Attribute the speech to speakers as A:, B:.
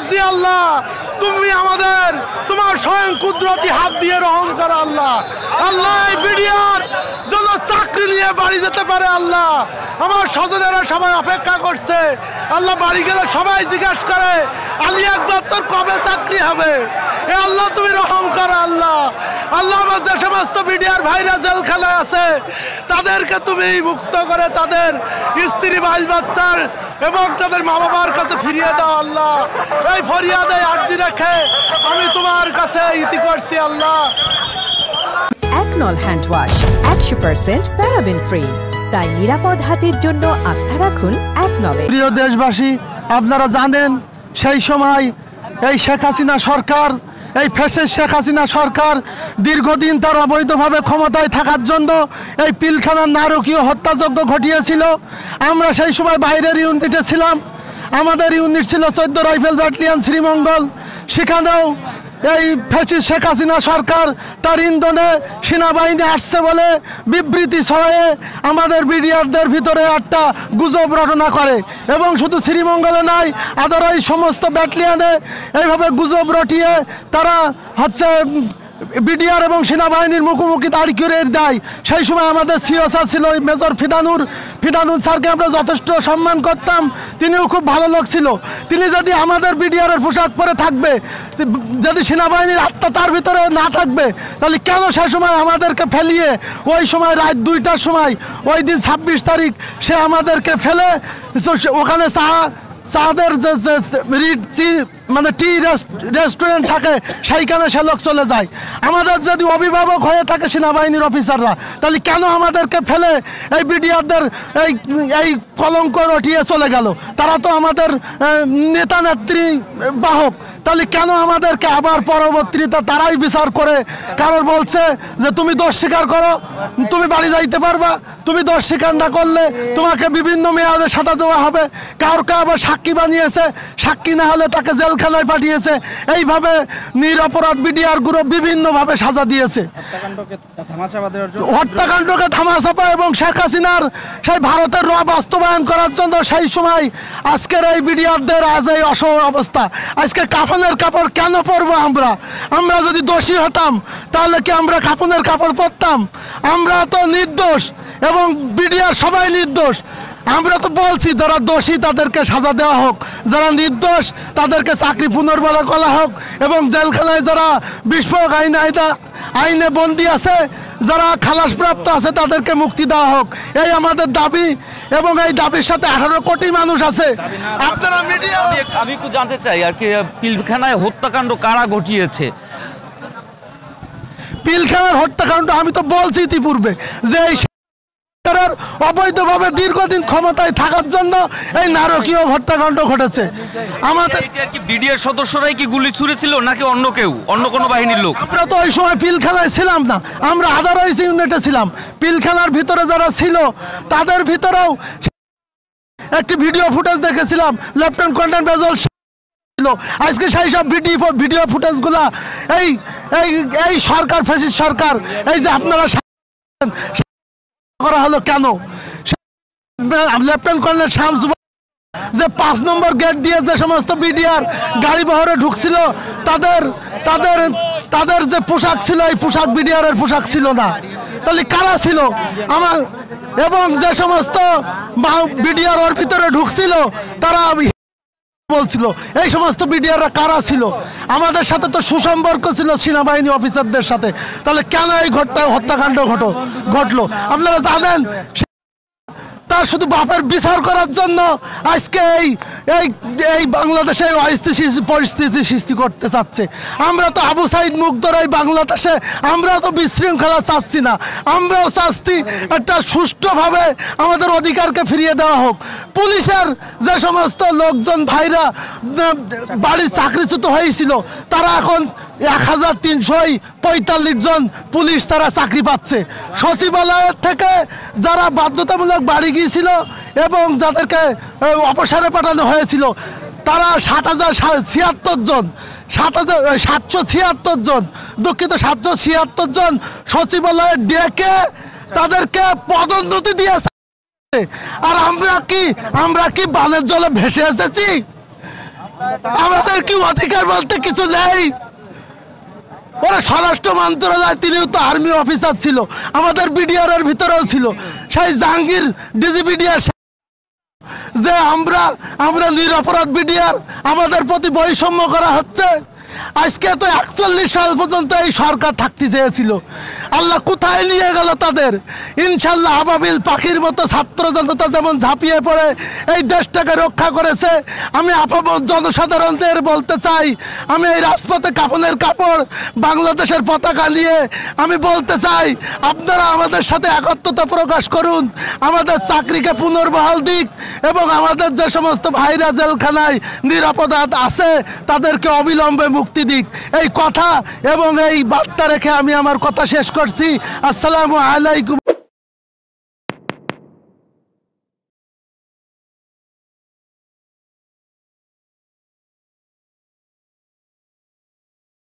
A: জি আল্লাহ, তুমি আমাদের তোমার স্বয়ং কুদরতি হাত দিয়ে রহম করো আল্লাহ। আল্লাহ এই বিডিআর যেন চাকরি নিয়ে বাড়ি যেতে পারে আল্লাহ। আমার স্বজনেরা সবাই অপেক্ষা করছে আল্লাহ। বাড়ি গেলে সবাই জিজ্ঞাসা করে আলী আকবর তোর কবে চাকরি হবে? এ আল্লাহ তুমি রহম করো আল্লাহ। আল্লাহ আমার যে সমস্ত বিডিআর ভাইরা জেলখানায় আছে তাদেরকে তুমি মুক্ত করে তাদের স্ত্রী বাল বাচ্চার এবং তাদের মা বাবার কাছে ফিরিয়ে দাও আল্লাহ। এই ফরিয়াদে আর্জি রেখে আমি তোমার কাছে ইতি করছি আল্লাহ।
B: একনল হ্যান্ড ওয়াশ 100% প্যারাবেন ফ্রি, তাই নিরাপদ হাতের জন্য আস্থা রাখুন একনলে।
A: প্রিয় দেশবাসী, আপনারা জানেন সেই সময় এই শেখ হাসিনা সরকার, এই ফ্যাসিস্ট শেখ হাসিনা সরকার দীর্ঘদিন তার অবৈধভাবে ক্ষমতায় থাকার জন্য এই পিলখানার নারকীয় হত্যাযজ্ঞ ঘটিয়েছিল। আমরা সেই সময় বাইরের ইউনিটে ছিলাম। আমাদের ইউনিট ছিল 14 রাইফেল ব্যাটালিয়ন শ্রীমঙ্গল। সেখানেও এই ফ্যাসিস্ট শেখ হাসিনা সরকার তার ইন্ধনে সেনাবাহিনী আসছে বলে বিবৃতি ছড়ায়ে আমাদের বিডিআরদের ভিতরে একটা গুজব রটনা করে এবং শুধু শ্রীমঙ্গলে নয়, আদারওয়াইজ সমস্ত ব্যাটালিয়নে এইভাবে গুজব রটিয়ে তারা হচ্ছে বিডিআর এবং সেনাবাহিনীর মুখোমুখি দাঁড় করে দেয়। সেই সময় আমাদের সিও স্যার ছিল মেজর ফিদানুর স্যারকে আমরা যথেষ্ট সম্মান করতাম। তিনিও খুব ভালো লোক ছিল। তিনি যদি আমাদের বিডিআরের পোশাক পরে থাকবে, যদি সেনাবাহিনীর আত্মা তার ভিতরে না থাকবে, তাহলে কেন সেই সময় আমাদেরকে ফেলিয়ে ওই সময় রাত 2টার সময় ওই দিন 26 তারিখ সে আমাদেরকে ফেলে ওখানে চাঁদের যে মানে টি রেস্টুরেন্ট থাকে সেইখানে সে লোক চলে যায়। আমাদের যদি অভিভাবক হয়ে থাকে সেনাবাহিনীর অফিসাররা, তাহলে কেন আমাদেরকে ফেলে এই বিডিআরদের এই কলঙ্ক রটিয়ে চলে গেল? তারা তো আমাদের নেতা নেত্রী বাহক, তাহলে কেন আমাদেরকে আবার পরবর্তীতে তারাই বিচার করে কারোর বলছে যে তুমি দোষ স্বীকার করো, তুমি বাড়ি যাইতে পারবা, তুমি দোষ স্বীকার না করলে তোমাকে বিভিন্ন মেয়াদে সাজা দেওয়া হবে। কারোকে আবার সাক্ষী বানিয়েছে, সাক্ষী না হলে তাকে জেলখানায় পাঠিয়েছে। এইভাবে নিরপরাধ বিডিআর গুলো বিভিন্নভাবে সাজা দিয়েছে। হত্যাকাণ্ডকে ধামাচাপা এবং শেখ হাসিনার সেই ভারতের র বাস্তবায়ন করার জন্য সেই সময় আজকের এই বিডিআরদের আজ এই অসহায় অবস্থা। আজকে কাফনের কাপড় কেন পরবো? আমরা যদি দোষী হতাম তাহলে কি আমরা কাফনের কাপড় পরতাম? আমরা তো নির্দোষ এবং বিডিআর সবাই নির্দোষ। আমরা তো বলছি যারা দোষী তাদেরকে সাজা দেওয়া হোক, যারা নির্দোষ তাদেরকে চাকরি পুনর্বহাল করা হোক এবং জেলখানায় যারা বিস্ফোরক আইনে বন্দী আছে, যারা খালাসপ্রাপ্ত আছে তাদেরকে মুক্তি দেওয়া হোক। এই আমাদের দাবি এবং এই দাবির সাথে 18 কোটি মানুষ আছে। আপনারা মিডিয়া,
C: আমি একটু জানতে চাই আর কি, পিলখানায় হত্যাকাণ্ড কারা ঘটিয়েছে?
A: পিলখানার হত্যাকাণ্ড আমি তো বলছি ইতিপূর্বে যে অবৈধভাবে দীর্ঘদিন ক্ষমতায় থাকার জন্য এই নারকীয় হত্যাকাণ্ড ঘটেছে। আমাদের
C: বিডিআর সদস্যরাই কি গুলি ছুঁড়েছিল নাকি অন্য কেউ, অন্য কোনো বাহিনীর লোক?
A: আমরা তো ওই সময় পিলখানায় ছিলাম না, আমরা আদারওয়াইজ ইউনিটে ছিলাম। পিলখানার ভিতরে যারা ছিল তাদের ভিতরেও একটি ভিডিও ফুটেজ দেখেছিলাম, লেফটেন্যান্ট কর্নেল বেজল ছিল। আজকে সেই সব ভিডিও ফুটেজগুলা এই সরকার, ফ্যাসিস্ট সরকার, এই যে আপনারা করা হলো কেন? লেফটেন্যান্ট কর্নেল শামস যে 5 নম্বর গেট দিয়ে যে সমস্ত বিডিআর গাড়ি বহরে ঢুকছিল তাদের যে পোশাক ছিল এই পোশাক বিডিআরের পোশাক ছিল না। তাহলে কারা ছিল? এবং যে সমস্ত বিডিআর ওর ভিতরে ঢুকছিল তারা বলছিল এই সমস্ত বিডিআররা কারা ছিল? আমাদের সাথে তো সুসম্পর্ক ছিল সেনাবাহিনী অফিসারদের সাথে। তাহলে কেন এই হত্যাকাণ্ড ঘটলো? আপনারা জানেন তার শুধু বাপের বিচার করার জন্য আজকে এই বাংলাদেশে অস্থিতিশীল পরিস্থিতি সৃষ্টি করতে চাচ্ছে। আমরা তো আবু সাইদ মুগ্ধর এই বাংলাদেশে আমরা তো বিশৃঙ্খলা চাচ্ছি না, আমরাও চাচ্ছি একটা সুষ্ঠুভাবে আমাদের অধিকারকে ফিরিয়ে দেওয়া হোক। পুলিশের যে সমস্ত লোকজন ভাইরা বাড়ির চাকরিচ্যুত হয়েছিল তারা এখন 1345 জন পুলিশ তারা চাকরি পাচ্ছে। সচিবালয়ের থেকে যারা বাধ্যতামূলক বাড়ি গিয়েছিল এবং যাদেরকে অপসারে পাঠানো হয়েছিল তারা 7,076 জন, 776 জন, দুঃখিত 776 জন সচিবালয়ে ডেকে তাদেরকে পদোন্নতি দিয়েছে। আর আমরা কি বানের জলে ভেসে এসেছি? আমাদের কি অধিকার বলতে কিছু নেই? ওরা স্বরাষ্ট্র মন্ত্রণালয়, তিনিও তো আর্মি অফিসার ছিল, আমাদের বিডিআর এর ভিতরেও ছিল, সেই জাহাঙ্গীর ডিজিবিডিআর, যে আমরা নিরপরাধ বিডিআর, আমাদের প্রতি বৈষম্য করা হচ্ছে। আজকে তো 41 সাল পর্যন্ত এই সরকার থাকতে চেয়েছিল, আল্লাহ কোথায় নিয়ে গেল তাদের? ইনশাল্লাহ আবাবিল পাখির মতো ছাত্র জনতা যেমন ঝাঁপিয়ে পড়ে এই দেশটাকে রক্ষা করেছে, আমি আপামর জনসাধারণদের বলতে চাই, আমি এই রাজপথে কাফনের কাপড় বাংলাদেশের পতাকা নিয়ে আমি বলতে চাই, আপনারা আমাদের সাথে একত্রতা প্রকাশ করুন, আমাদের চাকরিকে পুনর্বহাল দিক এবং আমাদের যে সমস্ত ভাইরা জেলখানায় নিরাপদ আছে তাদেরকে অবিলম্বে মুক্তি দিক। এই কথা এবং এই বার্তা রেখে আমি আমার কথা শেষ করছি। আসসালামু আলাইকুম।